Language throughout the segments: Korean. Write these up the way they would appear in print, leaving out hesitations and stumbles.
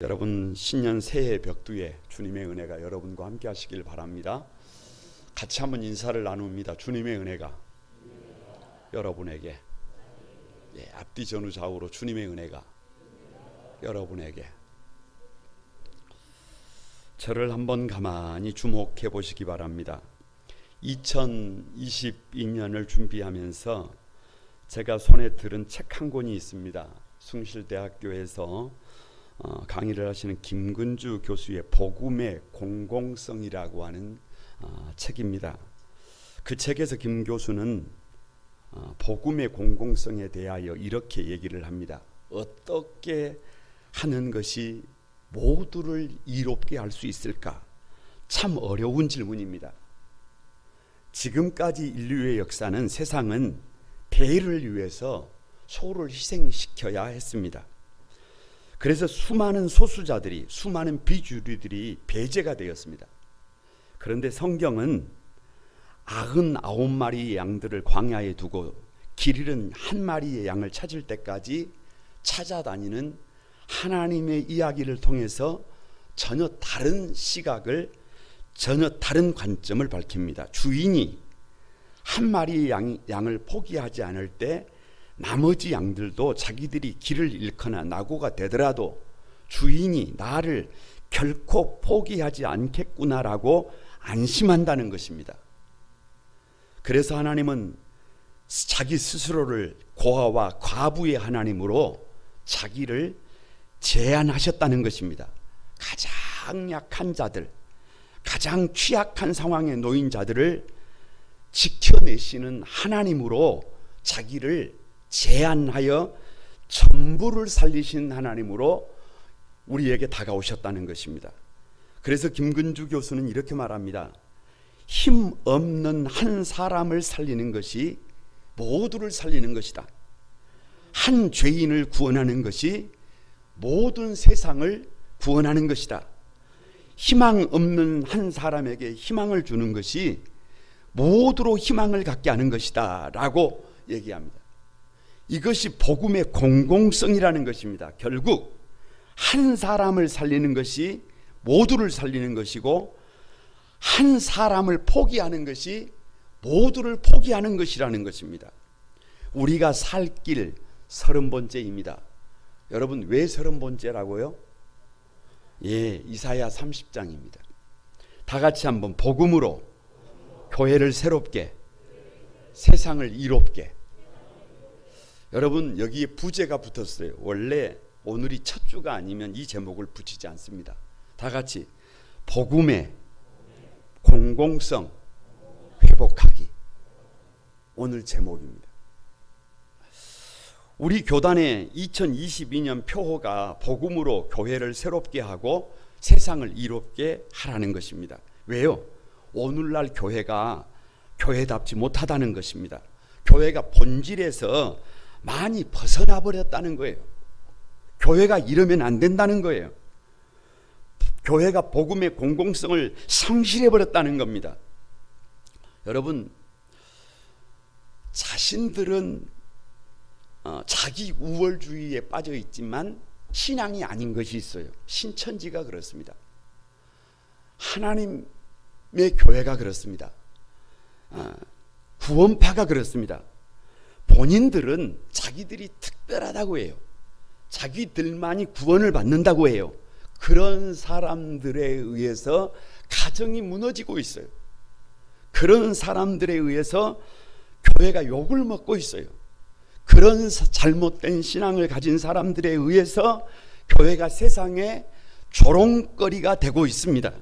여러분 신년 새해 벽두에 주님의 은혜가 여러분과 함께 하시길 바랍니다. 같이 한번 인사를 나눕니다. 주님의 은혜가 여러분에게, 앞뒤 전후 좌우로 주님의 은혜가 여러분에게. 저를 한번 가만히 주목해 보시기 바랍니다. 2022년을 준비하면서 제가 손에 들은 책 한 권이 있습니다. 숭실대학교에서 강의를 하시는 김근주 교수의 복음의 공공성이라고 하는 책입니다. 그 책에서 김 교수는 복음의 공공성에 대하여 이렇게 얘기를 합니다. 어떻게 하는 것이 모두를 이롭게 할 수 있을까? 참 어려운 질문입니다. 지금까지 인류의 역사는 세상은 대의를 위해서 소를 희생시켜야 했습니다. 그래서 수많은 소수자들이, 수많은 비주류들이 배제가 되었습니다. 그런데 성경은 99마리의 양들을 광야에 두고 길 잃은 한 마리의 양을 찾을 때까지 찾아다니는 하나님의 이야기를 통해서 전혀 다른 시각을, 전혀 다른 관점을 밝힙니다. 주인이 한 마리의 양을 포기하지 않을 때 나머지 양들도 자기들이 길을 잃거나 낙오가 되더라도 주인이 나를 결코 포기하지 않겠구나라고 안심한다는 것입니다. 그래서 하나님은 자기 스스로를 고아와 과부의 하나님으로 자기를 제안하셨다는 것입니다. 가장 약한 자들, 가장 취약한 상황에 놓인 자들을 지켜내시는 하나님으로 자기를 제안하여 전부를 살리신 하나님으로 우리에게 다가오셨다는 것입니다. 그래서 김근주 교수는 이렇게 말합니다. 힘 없는 한 사람을 살리는 것이 모두를 살리는 것이다. 한 죄인을 구원하는 것이 모든 세상을 구원하는 것이다. 희망 없는 한 사람에게 희망을 주는 것이 모두로 희망을 갖게 하는 것이다 라고 얘기합니다. 이것이 복음의 공공성이라는 것입니다. 결국 한 사람을 살리는 것이 모두를 살리는 것이고, 한 사람을 포기하는 것이 모두를 포기하는 것이라는 것입니다. 우리가 살 길 30번째입니다. 여러분, 왜 30번째라고요? 이사야 30장입니다. 다 같이 한번 복음으로 교회를 새롭게, 세상을 이롭게. 여러분, 여기에 부제가 붙었어요. 원래 오늘이 첫 주가 아니면 이 제목을 붙이지 않습니다. 다 같이 복음의 공공성 회복하기, 오늘 제목입니다. 우리 교단의 2022년 표어가 복음으로 교회를 새롭게 하고 세상을 이롭게 하라는 것입니다. 왜요? 오늘날 교회가 교회답지 못하다는 것입니다. 교회가 본질에서 많이 벗어나 버렸다는 거예요. 교회가 이러면 안 된다는 거예요. 교회가 복음의 공공성을 상실해 버렸다는 겁니다. 여러분, 자신들은 자기 우월주의에 빠져 있지만 신앙이 아닌 것이 있어요. 신천지가 그렇습니다. 하나님의 교회가 그렇습니다. 구원파가 그렇습니다. 본인들은 자기들이 특별하다고 해요. 자기들만이 구원을 받는다고 해요. 그런 사람들에 의해서 가정이 무너지고 있어요. 그런 사람들에 의해서 교회가 욕을 먹고 있어요. 그런 잘못된 신앙을 가진 사람들에 의해서 교회가 세상에 조롱거리가 되고 있습니다.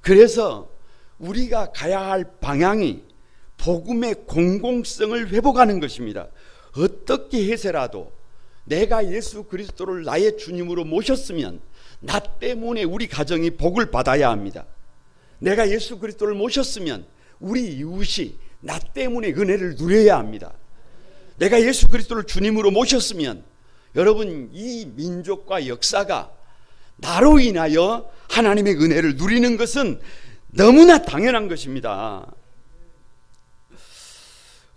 그래서 우리가 가야 할 방향이 복음의 공공성을 회복하는 것입니다. 어떻게 해서라도 내가 예수 그리스도를 나의 주님으로 모셨으면 나 때문에 우리 가정이 복을 받아야 합니다. 내가 예수 그리스도를 모셨으면 우리 이웃이 나 때문에 은혜를 누려야 합니다. 내가 예수 그리스도를 주님으로 모셨으면 여러분, 이 민족과 역사가 나로 인하여 하나님의 은혜를 누리는 것은 너무나 당연한 것입니다.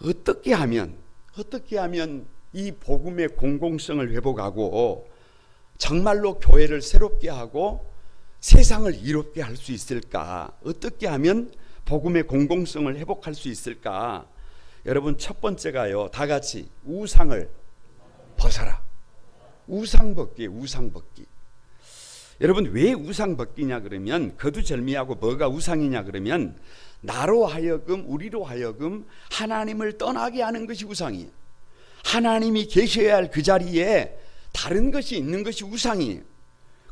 어떻게 하면 이 복음의 공공성을 회복하고 정말로 교회를 새롭게 하고 세상을 이롭게 할 수 있을까? 어떻게 하면 복음의 공공성을 회복할 수 있을까? 여러분, 첫 번째가요, 다 같이 우상을 벗어라. 우상 벗기, 우상 벗기. 여러분, 왜 우상 벗기냐 그러면, 거두절미하고 뭐가 우상이냐 그러면, 나로 하여금, 우리로 하여금 하나님을 떠나게 하는 것이 우상이에요. 하나님이 계셔야 할 그 자리에 다른 것이 있는 것이 우상이에요.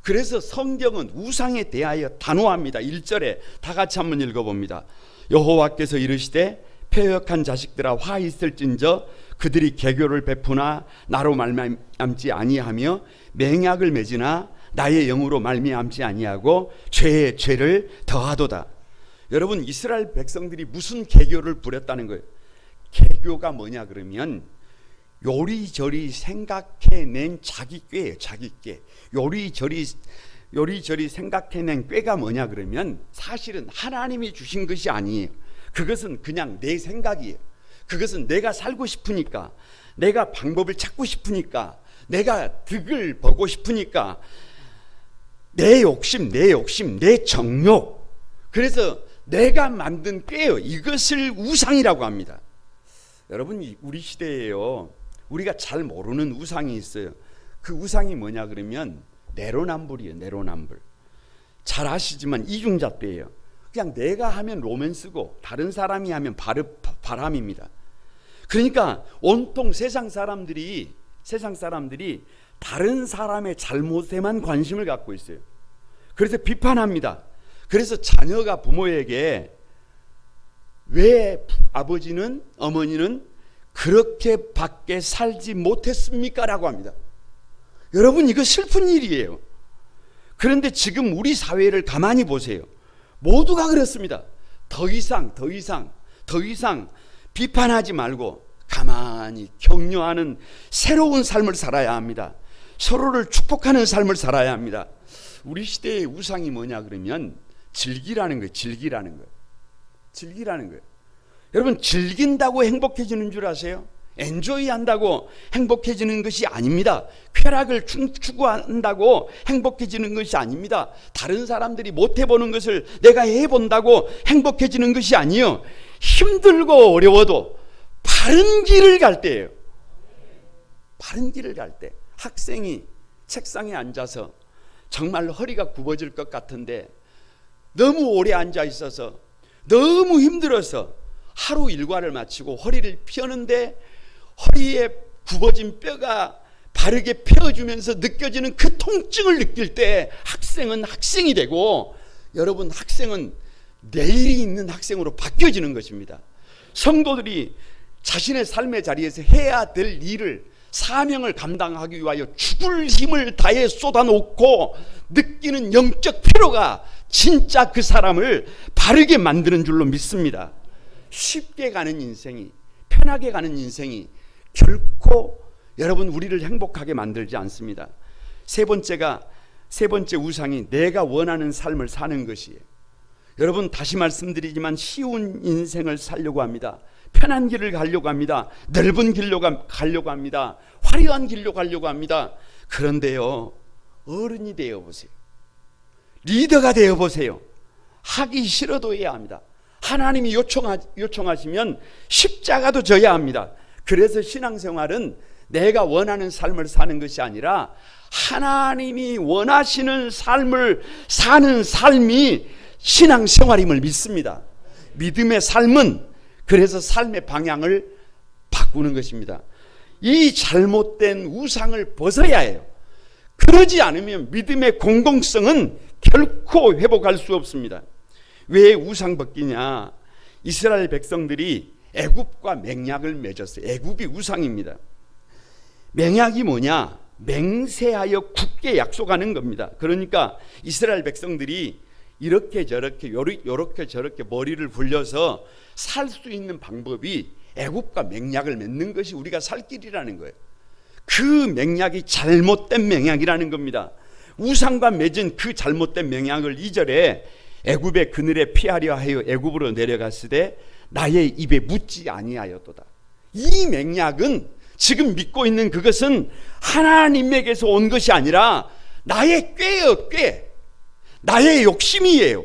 그래서 성경은 우상에 대하여 단호합니다. 1절에 다 같이 한번 읽어봅니다. 여호와께서 이르시되 패역한 자식들아 화 있을진저 그들이 개교를 베푸나 나로 말미암지 아니하며 맹약을 맺으나 나의 영으로 말미암지 아니하고 죄의 죄를 더하도다. 여러분, 이스라엘 백성들이 무슨 개교를 부렸다는 거예요? 개교가 뭐냐 그러면 요리저리 생각해낸 자기 꾀예요. 자기 꾀. 요리저리 생각해낸 꾀가 뭐냐 그러면 사실은 하나님이 주신 것이 아니에요. 그것은 그냥 내 생각이에요. 그것은 내가 살고 싶으니까, 내가 방법을 찾고 싶으니까, 내가 득을 보고 싶으니까, 내 욕심, 내 정욕. 그래서 내가 만든 꾀예요. 이것을 우상이라고 합니다. 여러분, 우리 시대에요, 우리가 잘 모르는 우상이 있어요. 그 우상이 뭐냐 그러면 내로남불이에요. 내로남불. 잘 아시지만 이중잣대예요. 그냥 내가 하면 로맨스고 다른 사람이 하면 바람입니다. 그러니까 온통 세상 사람들이 다른 사람의 잘못에만 관심을 갖고 있어요. 그래서 비판합니다. 그래서 자녀가 부모에게 왜 아버지는, 어머니는 그렇게 밖에 살지 못했습니까? 라고 합니다. 여러분, 이거 슬픈 일이에요. 그런데 지금 우리 사회를 가만히 보세요. 모두가 그렇습니다. 더 이상 비판하지 말고 가만히 격려하는 새로운 삶을 살아야 합니다. 서로를 축복하는 삶을 살아야 합니다. 우리 시대의 우상이 뭐냐 그러면 즐기라는 거예요. 즐기라는 거예요. 여러분, 즐긴다고 행복해지는 줄 아세요? 엔조이 한다고 행복해지는 것이 아닙니다. 쾌락을 추구한다고 행복해지는 것이 아닙니다. 다른 사람들이 못 해보는 것을 내가 해본다고 행복해지는 것이 아니에요. 힘들고 어려워도 바른 길을 갈 때예요. 바른 길을 갈 때. 학생이 책상에 앉아서 정말 허리가 굽어질 것 같은데 너무 오래 앉아 있어서 너무 힘들어서 하루 일과를 마치고 허리를 펴는데 허리에 굽어진 뼈가 바르게 펴주면서 느껴지는 그 통증을 느낄 때 학생은 학생이 되고, 여러분, 학생은 내일이 있는 학생으로 바뀌어지는 것입니다. 성도들이 자신의 삶의 자리에서 해야 될 일을, 사명을 감당하기 위하여 죽을 힘을 다해 쏟아놓고 느끼는 영적 피로가 진짜 그 사람을 바르게 만드는 줄로 믿습니다. 쉽게 가는 인생이, 편하게 가는 인생이 결코 여러분 우리를 행복하게 만들지 않습니다. 세 번째 우상이 내가 원하는 삶을 사는 것이에요. 여러분, 다시 말씀드리지만 쉬운 인생을 살려고 합니다. 편한 길을 가려고 합니다. 넓은 길로 가려고 합니다. 화려한 길로 가려고 합니다. 그런데요, 어른이 되어 보세요. 리더가 되어 보세요. 하기 싫어도 해야 합니다. 하나님이 요청하시면 십자가도 져야 합니다. 그래서 신앙생활은 내가 원하는 삶을 사는 것이 아니라 하나님이 원하시는 삶을 사는 삶이 신앙생활임을 믿습니다. 믿음의 삶은 그래서 삶의 방향을 바꾸는 것입니다. 이 잘못된 우상을 벗어야 해요. 그러지 않으면 믿음의 공공성은 결코 회복할 수 없습니다. 왜 우상 벗기냐? 이스라엘 백성들이 애굽과 맹약을 맺었어요. 애굽이 우상입니다. 맹약이 뭐냐? 맹세하여 굳게 약속하는 겁니다. 그러니까 이스라엘 백성들이 이렇게 저렇게 머리를 굴려서 살 수 있는 방법이 애굽과 맹약을 맺는 것이 우리가 살 길이라는 거예요. 그 맹약이 잘못된 맹약이라는 겁니다. 우상과 맺은 그 잘못된 맹약을 2절에 애굽의 그늘에 피하려 하여 애굽으로 내려갔으되 나의 입에 묻지 아니하였도다. 이 맹약은 지금 믿고 있는 그것은 하나님에게서 온 것이 아니라 나의 꾀예요. 꾀. 나의 욕심이에요.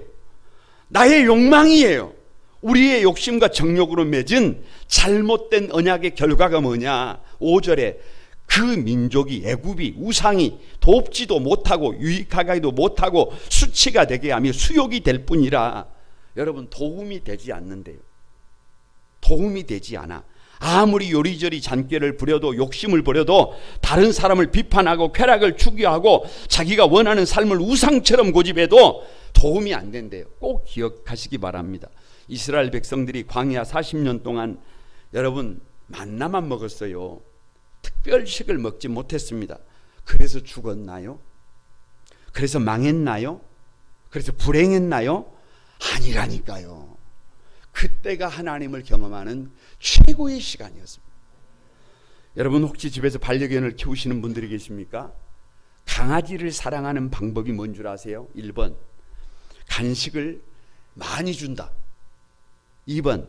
나의 욕망이에요. 우리의 욕심과 정욕으로 맺은 잘못된 언약의 결과가 뭐냐? 5절에 그 민족이 애굽이 우상이 돕지도 못하고 유익하게도 못하고 수치가 되게 하며 수욕이 될 뿐이라. 여러분, 도움이 되지 않는데요. 도움이 되지 않아. 아무리 요리조리 잔꾀를 부려도 욕심을 부려도 다른 사람을 비판하고 쾌락을 추구하고 자기가 원하는 삶을 우상처럼 고집해도 도움이 안 된대요. 꼭 기억하시기 바랍니다. 이스라엘 백성들이 광야 40년 동안 여러분 만나만 먹었어요. 특별식을 먹지 못했습니다. 그래서 죽었나요? 그래서 망했나요? 그래서 불행했나요? 아니라니까요. 그때가 하나님을 경험하는 최고의 시간이었습니다. 여러분, 혹시 집에서 반려견을 키우시는 분들이 계십니까? 강아지를 사랑하는 방법이 뭔 줄 아세요? 1번, 간식을 많이 준다. 2번,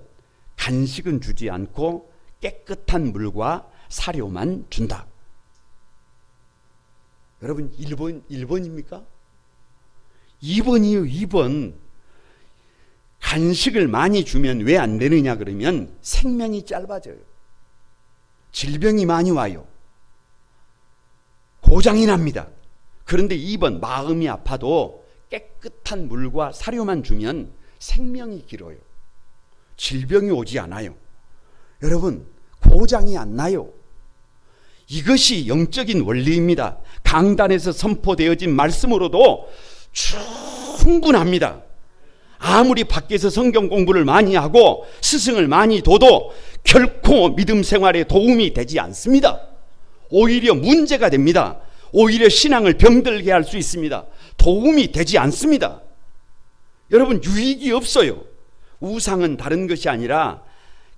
간식은 주지 않고 깨끗한 물과 사료만 준다. 여러분, 1번입니까? 2번이요. 2번. 간식을 많이 주면 왜 안 되느냐 그러면 생명이 짧아져요. 질병이 많이 와요. 고장이 납니다. 그런데 2번, 마음이 아파도 깨끗한 물과 사료만 주면 생명이 길어요. 질병이 오지 않아요. 여러분, 고장이 안 나요. 이것이 영적인 원리입니다. 강단에서 선포되어진 말씀으로도 충분합니다. 아무리 밖에서 성경 공부를 많이 하고 스승을 많이 둬도 결코 믿음 생활에 도움이 되지 않습니다. 오히려 문제가 됩니다. 오히려 신앙을 병들게 할 수 있습니다. 도움이 되지 않습니다. 여러분, 유익이 없어요. 우상은 다른 것이 아니라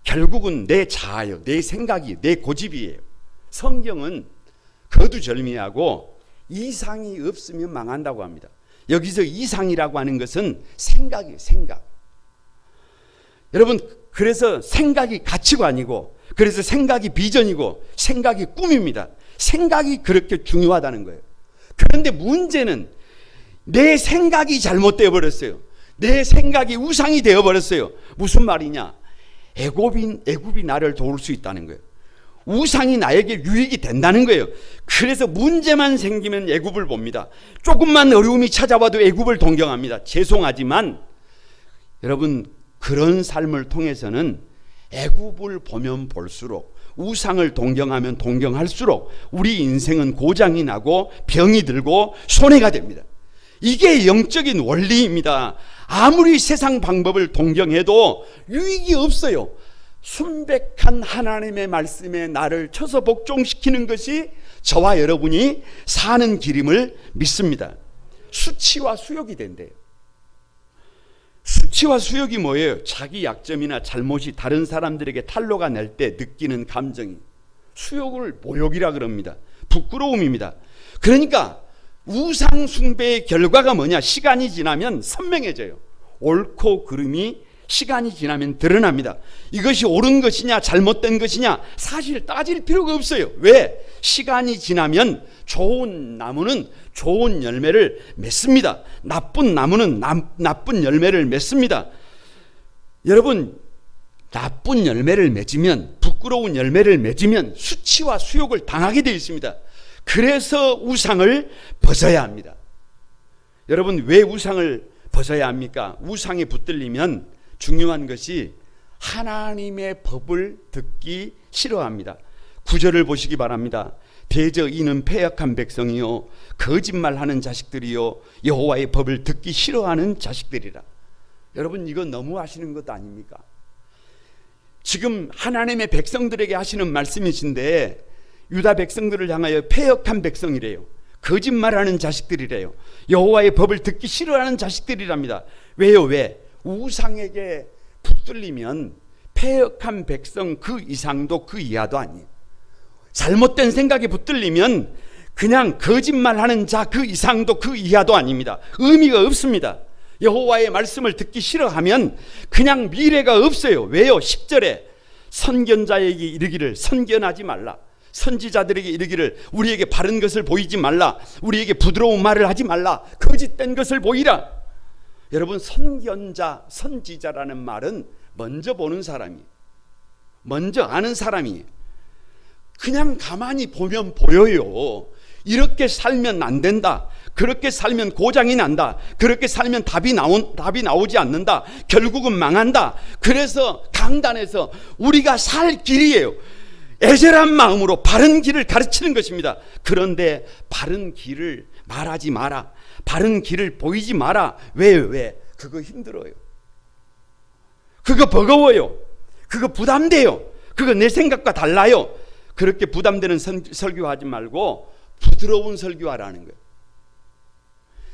결국은 내 자아요, 내 생각이, 내 고집이에요. 성경은 거두절미하고 이상이 없으면 망한다고 합니다. 여기서 이상이라고 하는 것은 생각이에요. 생각. 여러분, 그래서 생각이 가치관이고, 그래서 생각이 비전이고, 생각이 꿈입니다. 생각이 그렇게 중요하다는 거예요. 그런데 문제는 내 생각이 잘못되어 버렸어요. 내 생각이 우상이 되어 버렸어요. 무슨 말이냐? 애굽이 나를 도울 수 있다는 거예요. 우상이 나에게 유익이 된다는 거예요. 그래서 문제만 생기면 애굽을 봅니다. 조금만 어려움이 찾아와도 애굽을 동경합니다. 죄송하지만 여러분, 그런 삶을 통해서는 애굽을 보면 볼수록, 우상을 동경하면 동경할수록 우리 인생은 고장이 나고 병이 들고 손해가 됩니다. 이게 영적인 원리입니다. 아무리 세상 방법을 동경해도 유익이 없어요. 순백한 하나님의 말씀에 나를 쳐서 복종시키는 것이 저와 여러분이 사는 길임을 믿습니다. 수치와 수욕이 된대요. 수치와 수욕이 뭐예요? 자기 약점이나 잘못이 다른 사람들에게 탄로가 날 때 느끼는 감정이, 수욕을 모욕이라 그럽니다. 부끄러움입니다. 그러니까 우상 숭배의 결과가 뭐냐? 시간이 지나면 선명해져요. 옳고 그름이 시간이 지나면 드러납니다. 이것이 옳은 것이냐 잘못된 것이냐 사실 따질 필요가 없어요. 왜? 시간이 지나면 좋은 나무는 좋은 열매를 맺습니다. 나쁜 나무는 나쁜 열매를 맺습니다. 여러분, 나쁜 열매를 맺으면, 부끄러운 열매를 맺으면 수치와 수욕을 당하게 되어 있습니다. 그래서 우상을 벗어야 합니다. 여러분, 왜 우상을 벗어야 합니까? 우상에 붙들리면 중요한 것이 하나님의 법을 듣기 싫어합니다. 9절을 보시기 바랍니다. 대저 이는 패역한 백성이요 거짓말하는 자식들이요 여호와의 법을 듣기 싫어하는 자식들이라. 여러분, 이거 너무 하시는 것 아닙니까? 지금 하나님의 백성들에게 하시는 말씀이신데 유다 백성들을 향하여 패역한 백성이래요. 거짓말하는 자식들이래요. 여호와의 법을 듣기 싫어하는 자식들이랍니다. 왜요? 왜? 우상에게 붙들리면 패역한 백성 그 이상도 그 이하도 아니에요. 잘못된 생각에 붙들리면 그냥 거짓말하는 자 그 이상도 그 이하도 아닙니다. 의미가 없습니다. 여호와의 말씀을 듣기 싫어하면 그냥 미래가 없어요. 왜요? 10절에 선견자에게 이르기를 선견하지 말라. 선지자들에게 이르기를 우리에게 바른 것을 보이지 말라, 우리에게 부드러운 말을 하지 말라, 거짓된 것을 보이라. 여러분, 선견자, 선지자라는 말은 먼저 보는 사람이, 먼저 아는 사람이. 그냥 가만히 보면 보여요. 이렇게 살면 안 된다, 그렇게 살면 고장이 난다, 그렇게 살면 답이 나오지 않는다, 결국은 망한다. 그래서 강단에서 우리가 살 길이에요. 애절한 마음으로 바른 길을 가르치는 것입니다. 그런데 바른 길을 말하지 마라, 바른 길을 보이지 마라. 왜? 그거 힘들어요. 그거 버거워요. 그거 부담돼요. 그거 내 생각과 달라요. 그렇게 부담되는 설교하지 말고 부드러운 설교하라는 거예요.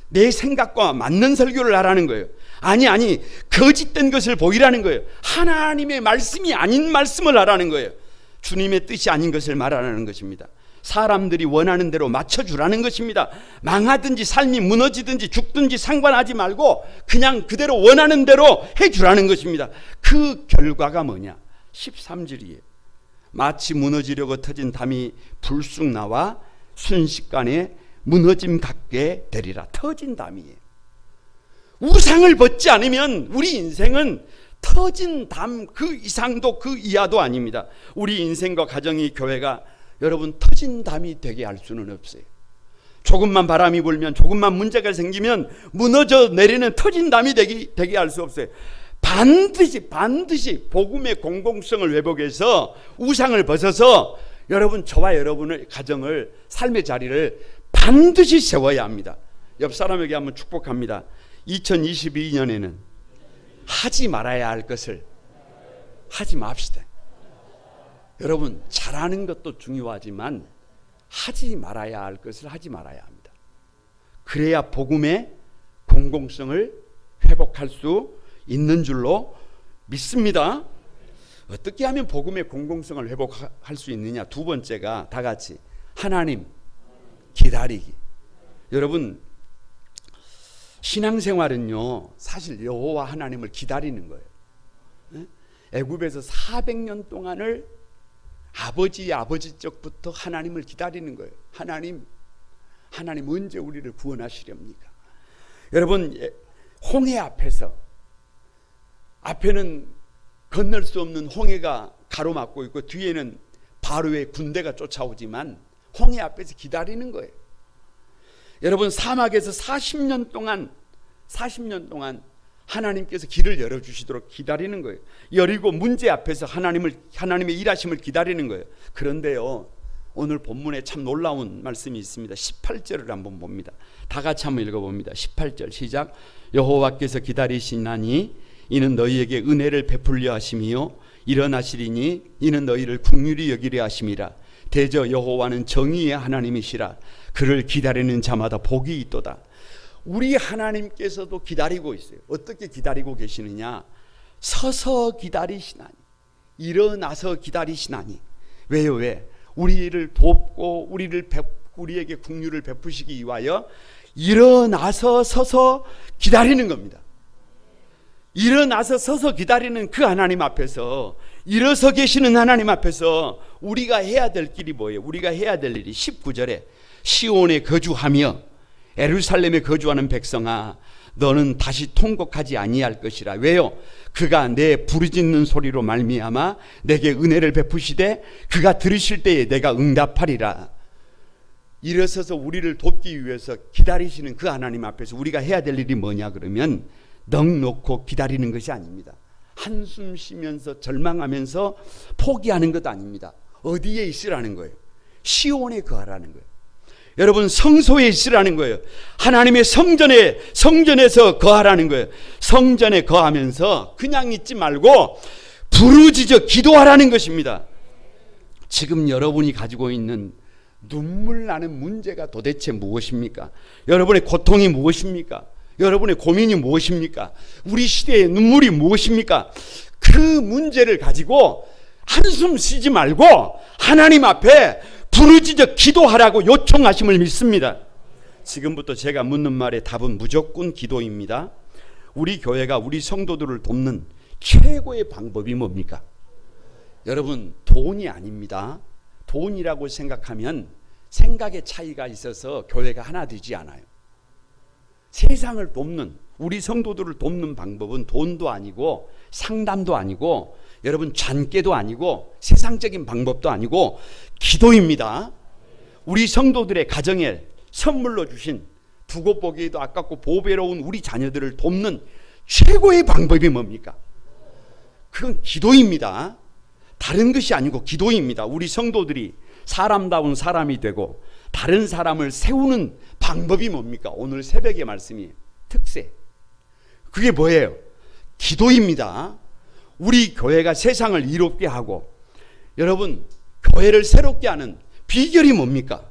내 생각과 맞는 설교를 하라는 거예요. 아니 거짓된 것을 보이라는 거예요. 하나님의 말씀이 아닌 말씀을 하라는 거예요. 주님의 뜻이 아닌 것을 말하라는 것입니다. 사람들이 원하는 대로 맞춰주라는 것입니다. 망하든지 삶이 무너지든지 죽든지 상관하지 말고 그냥 그대로 원하는 대로 해주라는 것입니다. 그 결과가 뭐냐? 13절이에요. 마치 무너지려고 터진 담이 불쑥 나와 순식간에 무너짐 같게 되리라. 터진 담이에요. 우상을 벗지 않으면 우리 인생은 터진 담 그 이상도 그 이하도 아닙니다. 우리 인생과 가정이, 교회가 여러분 터진 담이 되게 할 수는 없어요. 조금만 바람이 불면, 조금만 문제가 생기면 무너져 내리는 터진 담이 되게 할 수 없어요. 반드시 복음의 공공성을 회복해서 우상을 벗어서 여러분, 저와 여러분의 가정을, 삶의 자리를 반드시 세워야 합니다. 옆 사람에게 한번 축복합니다. 2022년에는 하지 말아야 할 것을 하지 맙시다. 여러분, 잘하는 것도 중요하지만 하지 말아야 할 것을 하지 말아야 합니다. 그래야 복음의 공공성을 회복할 수 있는 줄로 믿습니다. 어떻게 하면 복음의 공공성을 회복할 수 있느냐? 두 번째가 다 같이 하나님 기다리기. 여러분, 신앙생활은요, 사실 여호와 하나님을 기다리는 거예요. 애굽에서 400년 동안을 아버지 적부터 하나님을 기다리는 거예요. 하나님 언제 우리를 구원하시렵니까? 여러분, 홍해 앞에는 건널 수 없는 홍해가 가로막고 있고 뒤에는 바로의 군대가 쫓아오지만 홍해 앞에서 기다리는 거예요. 여러분, 사막에서 40년 동안 하나님께서 길을 열어주시도록 기다리는 거예요. 여리고 문제 앞에서 하나님의 일하심을 기다리는 거예요. 그런데요, 오늘 본문에 참 놀라운 말씀이 있습니다. 18절을 한번 봅니다. 다 같이 한번 읽어봅니다. 18절 시작. 여호와께서 기다리시나니 이는 너희에게 은혜를 베풀려 하심이요 일어나시리니 이는 너희를 긍휼히 여기려 하심이라. 대저 여호와는 정의의 하나님이시라. 그를 기다리는 자마다 복이 있도다. 우리 하나님께서도 기다리고 있어요. 어떻게 기다리고 계시느냐? 서서 기다리시나니, 일어나서 기다리시나니. 왜요? 왜? 우리를 돕고 우리에게 긍휼을 베푸시기 위하여 일어나서 서서 기다리는 겁니다. 일어나서 서서 기다리는 그 하나님 앞에서, 일어서 계시는 하나님 앞에서 우리가 해야 될 길이 뭐예요? 우리가 해야 될 일이 19절에 시온에 거주하며 예루살렘에 거주하는 백성아, 너는 다시 통곡하지 아니할 것이라. 왜요? 그가 내 부르짖는 소리로 말미암아 내게 은혜를 베푸시되 그가 들으실 때에 내가 응답하리라. 일어서서 우리를 돕기 위해서 기다리시는 그 하나님 앞에서 우리가 해야 될 일이 뭐냐 그러면 넋 놓고 기다리는 것이 아닙니다. 한숨 쉬면서 절망하면서 포기하는 것도 아닙니다. 어디에 있으라는 거예요? 시온에 거하라는 거예요. 여러분, 성소에 있으라는 거예요. 하나님의 성전에서 거하라는 거예요. 성전에 거하면서 그냥 있지 말고 부르짖어 기도하라는 것입니다. 지금 여러분이 가지고 있는 눈물 나는 문제가 도대체 무엇입니까? 여러분의 고통이 무엇입니까? 여러분의 고민이 무엇입니까? 우리 시대의 눈물이 무엇입니까? 그 문제를 가지고 한숨 쉬지 말고 하나님 앞에 부르짖어 기도하라고 요청하심을 믿습니다. 지금부터 제가 묻는 말의 답은 무조건 기도입니다. 우리 교회가 우리 성도들을 돕는 최고의 방법이 뭡니까? 여러분, 돈이 아닙니다. 돈이라고 생각하면 생각의 차이가 있어서 교회가 하나 되지 않아요. 세상을 돕는, 우리 성도들을 돕는 방법은 돈도 아니고 상담도 아니고 여러분 잔꾀도 아니고 세상적인 방법도 아니고 기도입니다. 우리 성도들의 가정에 선물로 주신 두고 보기에도 아깝고 보배로운 우리 자녀들을 돕는 최고의 방법이 뭡니까? 그건 기도입니다. 다른 것이 아니고 기도입니다. 우리 성도들이 사람다운 사람이 되고 다른 사람을 세우는 방법이 뭡니까? 오늘 새벽의 말씀이 특세. 그게 뭐예요? 기도입니다. 우리 교회가 세상을 이롭게 하고 여러분 교회를 새롭게 하는 비결이 뭡니까?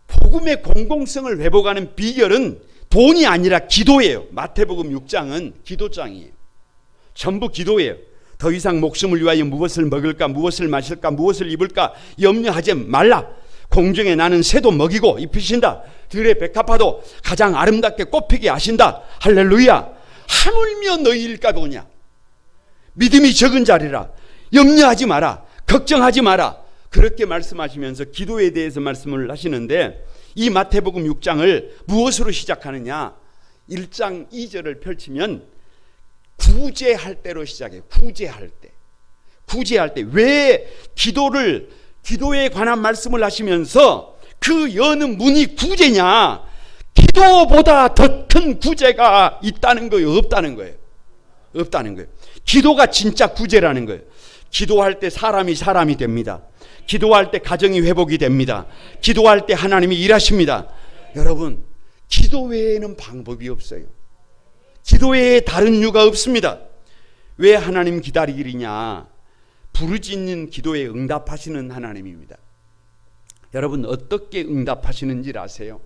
복음의 공공성을 회복하는 비결은 돈이 아니라 기도예요. 마태복음 6장은 기도장이에요. 전부 기도예요. 더 이상 목숨을 위하여 무엇을 먹을까, 무엇을 마실까, 무엇을 입을까 염려하지 말라. 공중에 나는 새도 먹이고 입히신다. 들의 백합화도 가장 아름답게 꽃피게 하신다. 할렐루야. 하물며 너희일까 보냐. 믿음이 적은 자리라. 염려하지 마라. 걱정하지 마라. 그렇게 말씀하시면서 기도에 대해서 말씀을 하시는데 이 마태복음 6장을 무엇으로 시작하느냐? 1장 2절을 펼치면 구제할 때로 시작해요. 구제할 때. 구제할 때. 왜 기도에 관한 말씀을 하시면서 그 여는 문이 구제냐? 기도보다 더 큰 구제가 있다는 거예요? 없다는 거예요? 없다는 거예요. 기도가 진짜 구제라는 거예요. 기도할 때 사람이 됩니다. 기도할 때 가정이 회복이 됩니다. 기도할 때 하나님이 일하십니다. 여러분, 기도 외에는 방법이 없어요. 기도 외에 다른 이유가 없습니다. 왜 하나님 기다리기냐? 부르짖는 기도에 응답하시는 하나님입니다. 여러분, 어떻게 응답하시는지 아세요?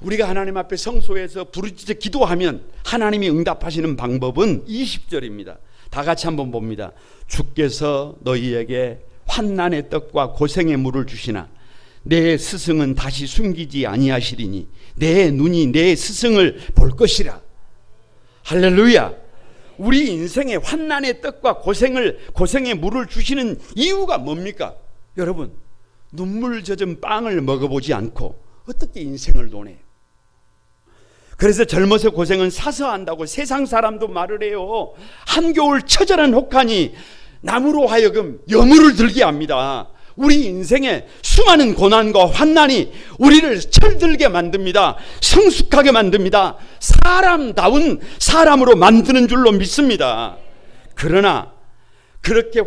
우리가 하나님 앞에 성소에서 부르짖어 기도하면 하나님이 응답하시는 방법은 20절입니다. 다 같이 한번 봅니다. 주께서 너희에게 환난의 떡과 고생의 물을 주시나 내 스승은 다시 숨기지 아니하시리니 내 눈이 내 스승을 볼 것이라. 할렐루야. 우리 인생에 환난의 떡과 고생의 물을 주시는 이유가 뭡니까? 여러분, 눈물 젖은 빵을 먹어보지 않고 어떻게 인생을 노네요? 그래서 젊어서 고생은 사서 한다고 세상 사람도 말을 해요. 한겨울 처절한 혹한이 나무로 하여금 여물을 들게 합니다. 우리 인생에 수많은 고난과 환난이 우리를 철들게 만듭니다. 성숙하게 만듭니다. 사람다운 사람으로 만드는 줄로 믿습니다. 그러나 그렇게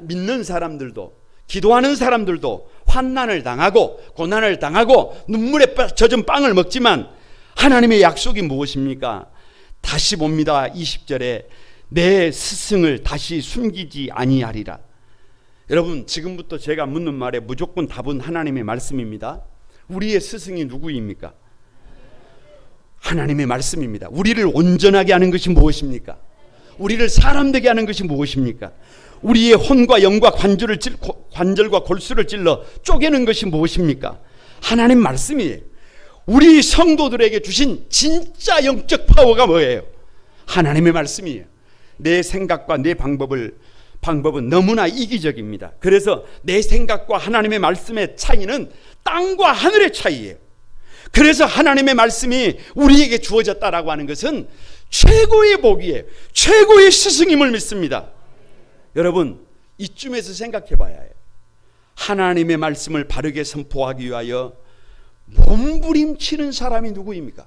믿는 사람들도, 기도하는 사람들도 환난을 당하고 고난을 당하고 눈물에 젖은 빵을 먹지만 하나님의 약속이 무엇입니까? 다시 봅니다. 20절에 내 스승을 다시 숨기지 아니하리라. 여러분, 지금부터 제가 묻는 말에 무조건 답은 하나님의 말씀입니다. 우리의 스승이 누구입니까? 하나님의 말씀입니다. 우리를 온전하게 하는 것이 무엇입니까? 우리를 사람 되게 하는 것이 무엇입니까? 우리의 혼과 영과 관절과 골수를 찔러 쪼개는 것이 무엇입니까? 하나님 말씀이에요. 우리 성도들에게 주신 진짜 영적 파워가 뭐예요? 하나님의 말씀이에요. 내 생각과 내 방법은 너무나 이기적입니다. 그래서 내 생각과 하나님의 말씀의 차이는 땅과 하늘의 차이예요. 그래서 하나님의 말씀이 우리에게 주어졌다라고 하는 것은 최고의 복이에요. 최고의 스승임을 믿습니다. 여러분, 이쯤에서 생각해 봐야 해요. 하나님의 말씀을 바르게 선포하기 위하여 몸부림치는 사람이 누구입니까?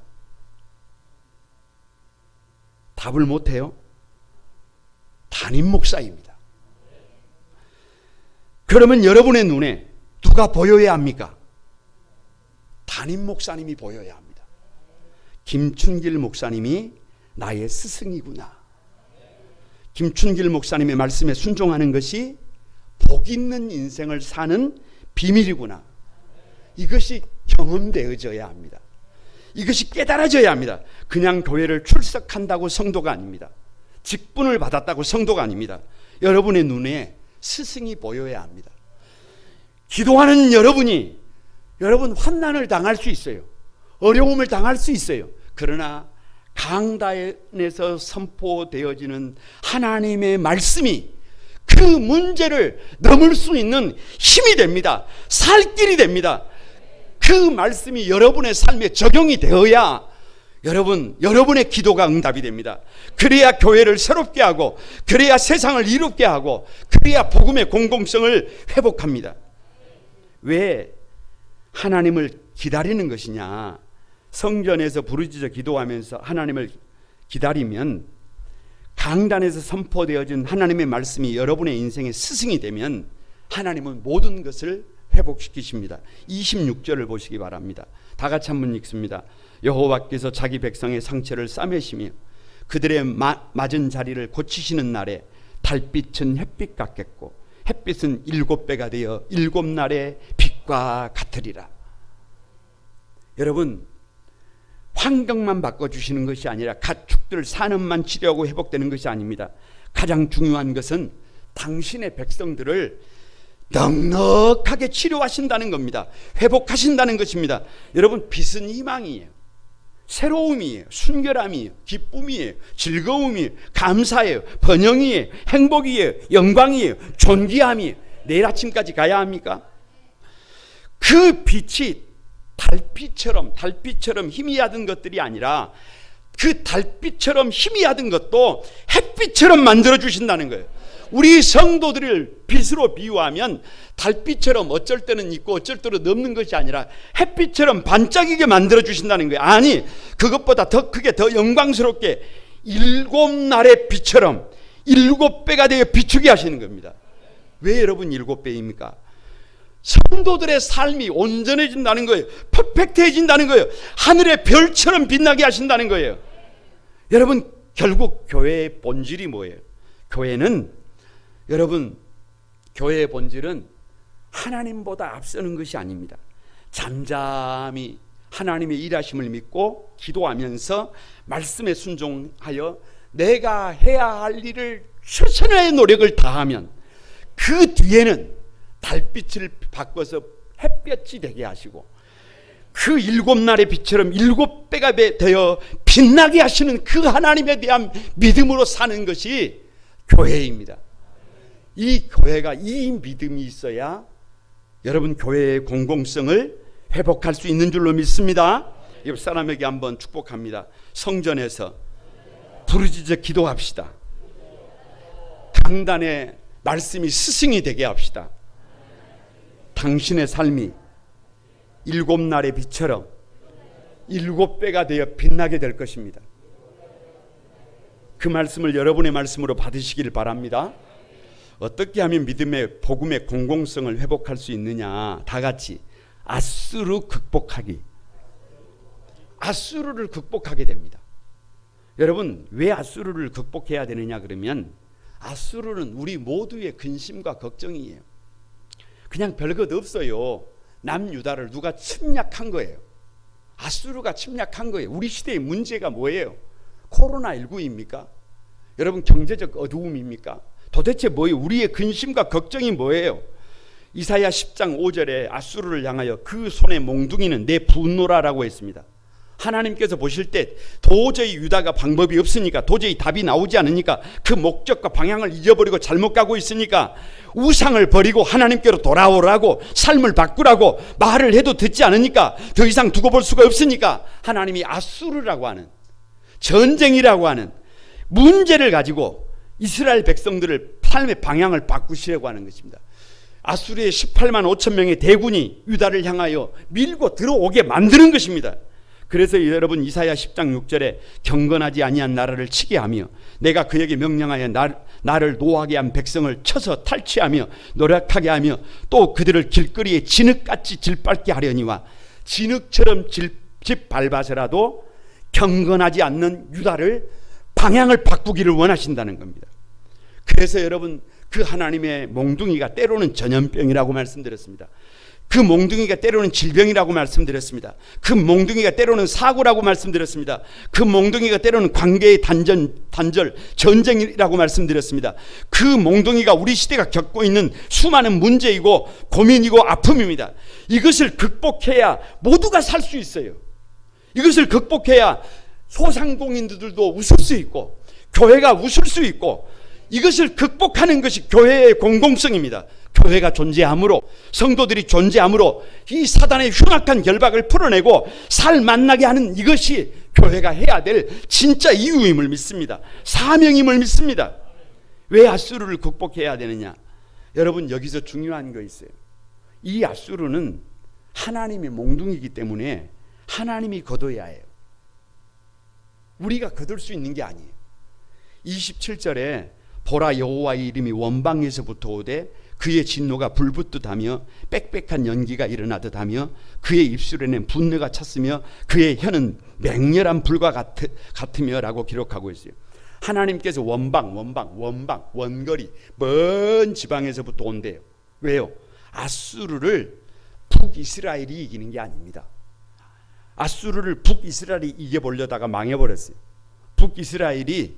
답을 못해요. 담임 목사입니다. 그러면 여러분의 눈에 누가 보여야 합니까? 담임 목사님이 보여야 합니다. 김춘길 목사님이 나의 스승이구나. 김춘길 목사님의 말씀에 순종하는 것이 복 있는 인생을 사는 비밀이구나. 이것이 경험되어져야 합니다. 이것이 깨달아져야 합니다. 그냥 교회를 출석한다고 성도가 아닙니다. 직분을 받았다고 성도가 아닙니다. 여러분의 눈에 스승이 보여야 합니다. 기도하는 여러분 환난을 당할 수 있어요. 어려움을 당할 수 있어요. 그러나 강단에서 선포되어지는 하나님의 말씀이 그 문제를 넘을 수 있는 힘이 됩니다. 살 길이 됩니다. 그 말씀이 여러분의 삶에 적용이 되어야 여러분의 기도가 응답이 됩니다. 그래야 교회를 새롭게 하고, 그래야 세상을 이롭게 하고, 그래야 복음의 공공성을 회복합니다. 왜 하나님을 기다리는 것이냐? 성전에서 부르짖어 기도하면서 하나님을 기다리면, 강단에서 선포되어진 하나님의 말씀이 여러분의 인생의 스승이 되면 하나님은 모든 것을 회복시키십니다. 26절을 보시기 바랍니다. 다 같이 한번 읽습니다. 여호와께서 자기 백성의 상처를 싸매시며 그들의 맞은 자리를 고치시는 날에 달빛은 햇빛 같겠고 햇빛은 7배가 되어 7날의 빛과 같으리라. 여러분, 환경만 바꿔주시는 것이 아니라 가축들 산업만 치료하고 회복되는 것이 아닙니다. 가장 중요한 것은 당신의 백성들을 넉넉하게 치료하신다는 겁니다. 회복하신다는 것입니다. 여러분, 빛은 희망이에요. 새로움이에요. 순결함이에요. 기쁨이에요. 즐거움이에요. 감사예요. 번영이에요. 행복이에요. 영광이에요. 존귀함이에요. 내일 아침까지 가야 합니까? 그 빛이 달빛처럼 희미하던 것들이 아니라 그 달빛처럼 희미하던 것도 햇빛처럼 만들어주신다는 거예요. 우리 성도들을 빛으로 비유하면 달빛처럼 어쩔 때는 있고 어쩔 때는 없는 것이 아니라 햇빛처럼 반짝이게 만들어주신다는 거예요. 아니, 그것보다 더 크게 더 영광스럽게 7날의 빛처럼 7배가 되어 비추게 하시는 겁니다. 왜 여러분 7배입니까? 성도들의 삶이 온전해진다는 거예요. 퍼펙트해진다는 거예요. 하늘의 별처럼 빛나게 하신다는 거예요. 여러분, 결국 교회의 본질이 뭐예요? 교회의 본질은 하나님보다 앞서는 것이 아닙니다. 잠잠히 하나님의 일하심을 믿고 기도하면서 말씀에 순종하여 내가 해야 할 일을 최선의 노력을 다하면 그 뒤에는 달빛을 바꿔서 햇볕이 되게 하시고 그 7날의 빛처럼 7배가 되어 빛나게 하시는 그 하나님에 대한 믿음으로 사는 것이 교회입니다. 이 교회가 이 믿음이 있어야 여러분 교회의 공공성을 회복할 수 있는 줄로 믿습니다. 옆 사람에게 한번 축복합니다. 성전에서 부르짖어 기도합시다. 강단의 말씀이 스승이 되게 합시다. 당신의 삶이 7날의 빛처럼 7배가 되어 빛나게 될 것입니다. 그 말씀을 여러분의 말씀으로 받으시길 바랍니다. 어떻게 하면 믿음의 복음의 공공성을 회복할 수 있느냐? 다 같이 아수르 극복하기. 아수르를 극복하게 됩니다. 여러분, 왜 아수르를 극복해야 되느냐 그러면 아수르는 우리 모두의 근심과 걱정이에요. 그냥 별것 없어요. 남유다를 누가 침략한 거예요. 아수르가 침략한 거예요. 우리 시대의 문제가 뭐예요? 코로나19입니까? 여러분, 경제적 어두움입니까? 도대체 뭐예요? 우리의 근심과 걱정이 뭐예요? 이사야 10장 5절에 아수르를 향하여 그 손의 몽둥이는 내 분노라라고 했습니다. 하나님께서 보실 때 도저히 유다가 방법이 없으니까, 도저히 답이 나오지 않으니까, 그 목적과 방향을 잊어버리고 잘못 가고 있으니까 우상을 버리고 하나님께로 돌아오라고, 삶을 바꾸라고 말을 해도 듣지 않으니까, 더 이상 두고 볼 수가 없으니까 하나님이 아수르라고 하는, 전쟁이라고 하는 문제를 가지고 이스라엘 백성들을 삶의 방향을 바꾸시려고 하는 것입니다. 아수르의 18만 5천 명의 대군이 유다를 향하여 밀고 들어오게 만드는 것입니다. 그래서 여러분, 이사야 10장 6절에 경건하지 아니한 나라를 치게 하며 내가 그에게 명령하여 나를 노하게 한 백성을 쳐서 탈취하며 노력하게 하며 또 그들을 길거리에 진흙같이 질밟게 하려니와, 진흙처럼 짓밟아서라도 경건하지 않는 유다를 방향을 바꾸기를 원하신다는 겁니다. 그래서 여러분, 그 하나님의 몽둥이가 때로는 전염병이라고 말씀드렸습니다. 그 몽둥이가 때로는 질병이라고 말씀드렸습니다. 그 몽둥이가 때로는 사고라고 말씀드렸습니다. 그 몽둥이가 때로는 관계의 단절, 전쟁이라고 말씀드렸습니다. 그 몽둥이가 우리 시대가 겪고 있는 수많은 문제이고 고민이고 아픔입니다. 이것을 극복해야 모두가 살 수 있어요. 이것을 극복해야 소상공인들도 웃을 수 있고 교회가 웃을 수 있고 이것을 극복하는 것이 교회의 공공성입니다. 교회가 존재함으로, 성도들이 존재함으로 이 사단의 흉악한 결박을 풀어내고 살 만나게 하는 이것이 교회가 해야 될 진짜 이유임을 믿습니다. 사명임을 믿습니다. 왜 앗수르를 극복해야 되느냐? 여러분, 여기서 중요한 거 있어요. 이 앗수르는 하나님의 몽둥이기 때문에 하나님이 거둬야 해요. 우리가 거둘 수 있는 게 아니에요. 27절에 보라, 여호와의 이름이 원방에서부터 오되 그의 진노가 불붙듯 하며 빽빽한 연기가 일어나듯 하며 그의 입술에는 분노가 찼으며 그의 혀는 맹렬한 불과 같으며 라고 기록하고 있어요. 하나님께서 원거리 먼 지방에서부터 온대요. 왜요? 앗수르를 북이스라엘이 이기는 게 아닙니다. 앗수르를 북이스라엘이 이겨보려다가 망해버렸어요. 북이스라엘이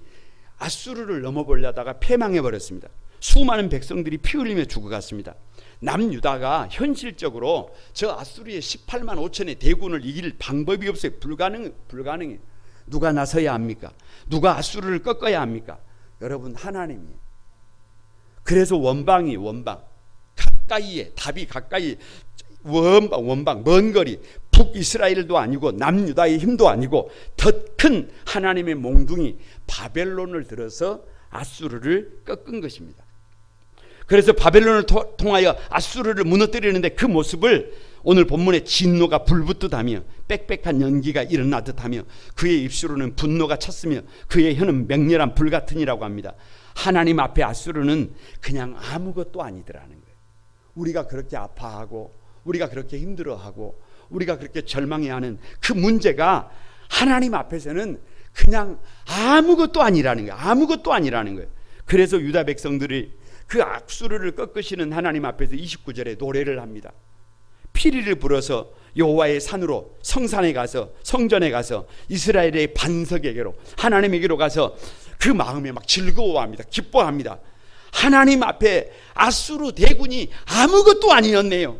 앗수르를 넘어보려다가 패망해버렸습니다. 수많은 백성들이 피 흘리며 죽어갔습니다. 남유다가 현실적으로 저 앗수르의 18만 5천의 대군을 이길 방법이 없어요. 불가능해요. 누가 나서야 합니까? 누가 앗수르를 꺾어야 합니까? 여러분, 하나님이에요. 그래서 원방 가까이에, 답이 가까이, 원방 먼 거리, 북이스라엘도 아니고 남유다의 힘도 아니고 더 큰 하나님의 몽둥이 바벨론을 들어서 앗수르를 꺾은 것입니다. 그래서 바벨론을 통하여 앗수르를 무너뜨리는데 그 모습을 오늘 본문에 진노가 불붙듯 하며 빽빽한 연기가 일어나듯 하며 그의 입술로는 분노가 찼으며 그의 혀는 맹렬한 불 같으니라고 합니다. 하나님 앞에 앗수르는 그냥 아무것도 아니더라는 거예요. 우리가 그렇게 아파하고 우리가 그렇게 힘들어하고 우리가 그렇게 절망해하는 그 문제가 하나님 앞에서는 그냥 아무것도 아니라는 거예요. 아무것도 아니라는 거예요. 그래서 유다 백성들이 그 앗수르를 꺾으시는 하나님 앞에서 29절에 노래를 합니다. 피리를 불어서 여호와의 산으로, 성산에 가서, 성전에 가서 이스라엘의 반석에게로, 하나님에게로 가서 그 마음에 막 즐거워합니다. 기뻐합니다. 하나님 앞에 앗수르 대군이 아무것도 아니었네요.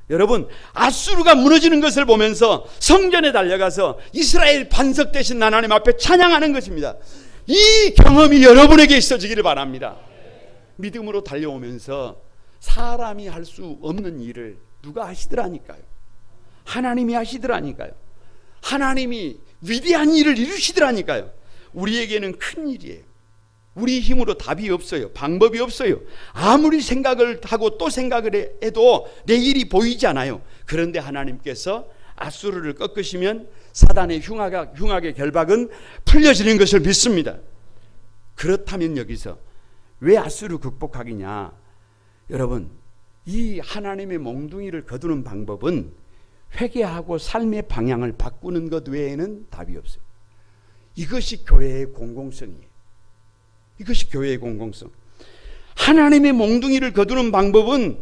여러분, 앗수르가 무너지는 것을 보면서 성전에 달려가서 이스라엘 반석 되신 하나님 앞에 찬양하는 것입니다. 이 경험이 여러분에게 있어지기를 바랍니다. 믿음으로 달려오면서 사람이 할 수 없는 일을 누가 하시더라니까요. 하나님이 하시더라니까요. 하나님이 위대한 일을 이루시더라니까요. 우리에게는 큰 일이에요. 우리 힘으로 답이 없어요. 방법이 없어요. 아무리 생각을 하고 또 생각을 해도 내 일이 보이지 않아요. 그런데 하나님께서 앗수르를 꺾으시면 사단의 흉악의 결박은 풀려지는 것을 믿습니다. 그렇다면 여기서 왜 앗수르 극복하기냐? 여러분, 이 하나님의 몽둥이를 거두는 방법은 회개하고 삶의 방향을 바꾸는 것 외에는 답이 없어요. 이것이 교회의 공공성이에요. 이것이 교회의 공공성. 하나님의 몽둥이를 거두는 방법은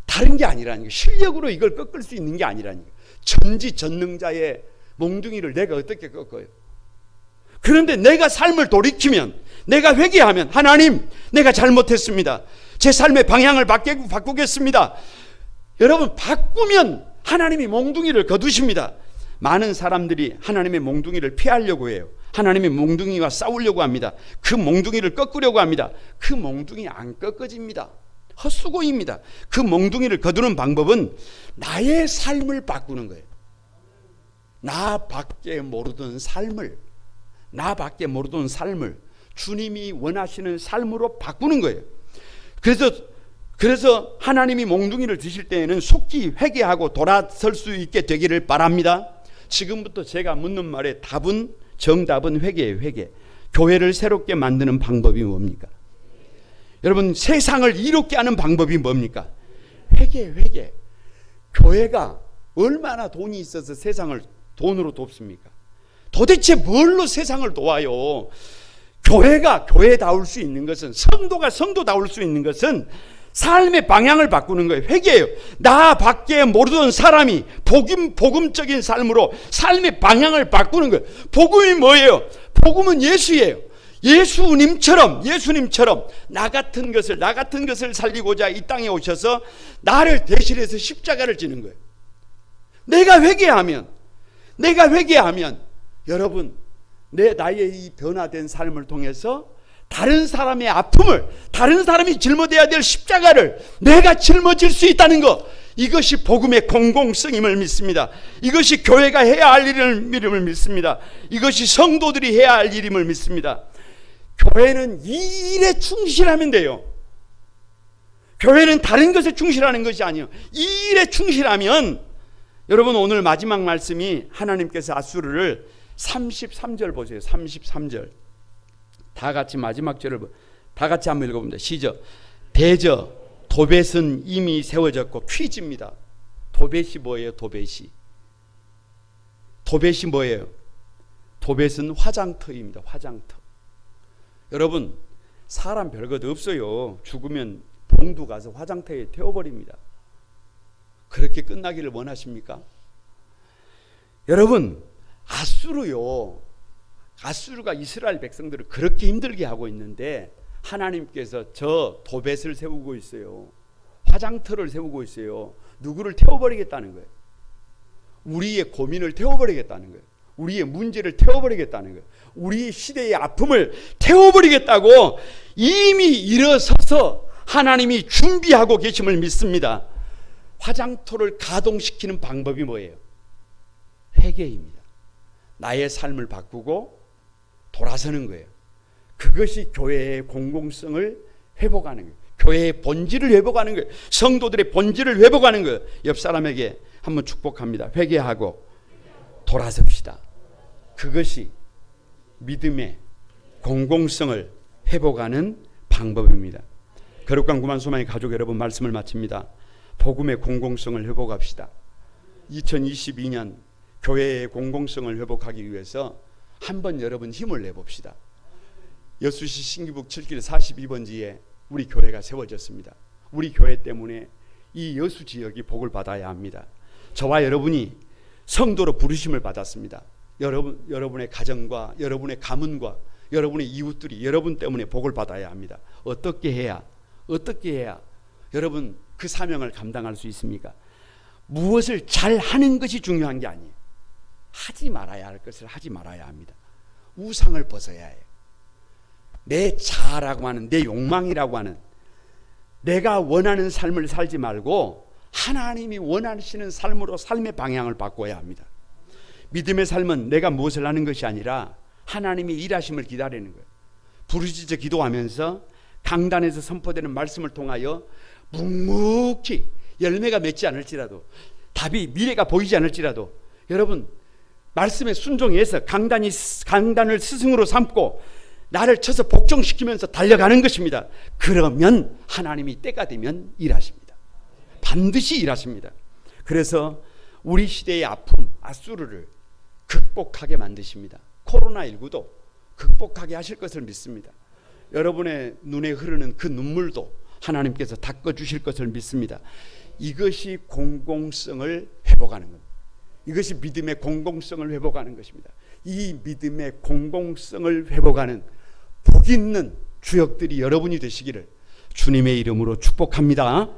다른 게 아니라는 거예요. 실력으로 이걸 꺾을 수 있는 게 아니라는 거예요. 전지전능자의 몽둥이를 내가 어떻게 꺾어요? 그런데 내가 삶을 돌이키면, 내가 회개하면, 하나님, 내가 잘못했습니다. 제 삶의 방향을 바꾸겠습니다. 여러분, 바꾸면 하나님이 몽둥이를 거두십니다. 많은 사람들이 하나님의 몽둥이를 피하려고 해요. 하나님의 몽둥이와 싸우려고 합니다. 그 몽둥이를 꺾으려고 합니다. 그 몽둥이 안 꺾어집니다. 헛수고입니다. 그 몽둥이를 거두는 방법은 나의 삶을 바꾸는 거예요. 나밖에 모르던 삶을 주님이 원하시는 삶으로 바꾸는 거예요. 그래서 하나님이 몽둥이를 드실 때에는 속히 회개하고 돌아설 수 있게 되기를 바랍니다. 지금부터 제가 묻는 말의 정답은 회개예요. 회개. 교회를 새롭게 만드는 방법이 뭡니까? 여러분, 세상을 이롭게 하는 방법이 뭡니까? 회개. 교회가 얼마나 돈이 있어서 세상을 돈으로 돕습니까? 도대체 뭘로 세상을 도와요? 교회가 교회다울 수 있는 것은, 성도가 성도다울 수 있는 것은 삶의 방향을 바꾸는 거예요. 회개예요. 나 밖에 모르던 사람이 복음적인 삶으로 삶의 방향을 바꾸는 거예요. 복음이 뭐예요? 복음은 예수예요. 예수님처럼 나 같은 것을 살리고자 이 땅에 오셔서 나를 대신해서 십자가를 지는 거예요. 내가 회개하면 여러분, 나의 이 변화된 삶을 통해서 다른 사람의 아픔을, 다른 사람이 짊어져야 될 십자가를 내가 짊어질 수 있다는 것, 이것이 복음의 공공성임을 믿습니다. 이것이 교회가 해야 할 일임을 믿습니다. 이것이 성도들이 해야 할 일임을 믿습니다. 교회는 이 일에 충실하면 돼요. 교회는 다른 것에 충실하는 것이 아니에요. 이 일에 충실하면, 여러분 오늘 마지막 말씀이 하나님께서 아수르를 33절 보세요. 33절 다 같이 마지막 절을 다 같이 한번 읽어봅니다. 시작. 대저 도벳은 이미 세워졌고, 퀴즈입니다. 도벳이 뭐예요? 도벳이 뭐예요? 도벳은 화장터입니다. 화장터. 여러분 사람 별것 없어요. 죽으면 봉두 가서 화장터에 태워버립니다. 그렇게 끝나기를 원하십니까? 여러분 아수르가 이스라엘 백성들을 그렇게 힘들게 하고 있는데 하나님께서 저 도벳을 세우고 있어요. 화장터를 세우고 있어요. 누구를 태워버리겠다는 거예요. 우리의 고민을 태워버리겠다는 거예요. 우리의 문제를 태워버리겠다는 거예요. 우리 시대의 아픔을 태워버리겠다고 이미 일어서서 하나님이 준비하고 계심을 믿습니다. 화장터를 가동시키는 방법이 뭐예요? 회개입니다. 나의 삶을 바꾸고 돌아서는 거예요. 그것이 교회의 공공성을 회복하는 거예요. 교회의 본질을 회복하는 거예요. 성도들의 본질을 회복하는 거예요. 옆 사람에게 한번 축복합니다. 회개하고 돌아섭시다. 그것이 믿음의 공공성을 회복하는 방법입니다. 거룩한 구만 소망의 가족 여러분, 말씀을 마칩니다. 복음의 공공성을 회복합시다. 2022년 교회의 공공성을 회복하기 위해서 한번 여러분 힘을 내봅시다. 여수시 신기북 7길 42번지에 우리 교회가 세워졌습니다. 우리 교회 때문에 이 여수 지역이 복을 받아야 합니다. 저와 여러분이 성도로 부르심을 받았습니다. 여러분의 가정과 여러분의 가문과 여러분의 이웃들이 여러분 때문에 복을 받아야 합니다. 어떻게 해야 여러분 그 사명을 감당할 수 있습니까? 무엇을 잘 하는 것이 중요한 게 아니에요. 하지 말아야 할 것을 하지 말아야 합니다. 우상을 벗어야 해요. 내 자아라고 하는, 내 욕망이라고 하는, 내가 원하는 삶을 살지 말고 하나님이 원하시는 삶으로 삶의 방향을 바꿔야 합니다. 믿음의 삶은 내가 무엇을 하는 것이 아니라 하나님이 일하심을 기다리는 거예요. 부르짖어 기도하면서 강단에서 선포되는 말씀을 통하여 묵묵히 열매가 맺지 않을지라도, 답이 미래가 보이지 않을지라도 여러분 말씀에 순종해서 강단을 스승으로 삼고 나를 쳐서 복종시키면서 달려가는 것입니다. 그러면 하나님이 때가 되면 일하십니다. 반드시 일하십니다. 그래서 우리 시대의 아픔, 아수르를 극복하게 만드십니다. 코로나19도 극복하게 하실 것을 믿습니다. 여러분의 눈에 흐르는 그 눈물도 하나님께서 닦아주실 것을 믿습니다. 이것이 공공성을 회복하는 겁니다. 이것이 믿음의 공공성을 회복하는 것입니다. 이 믿음의 공공성을 회복하는 복 있는 주역들이 여러분이 되시기를 주님의 이름으로 축복합니다.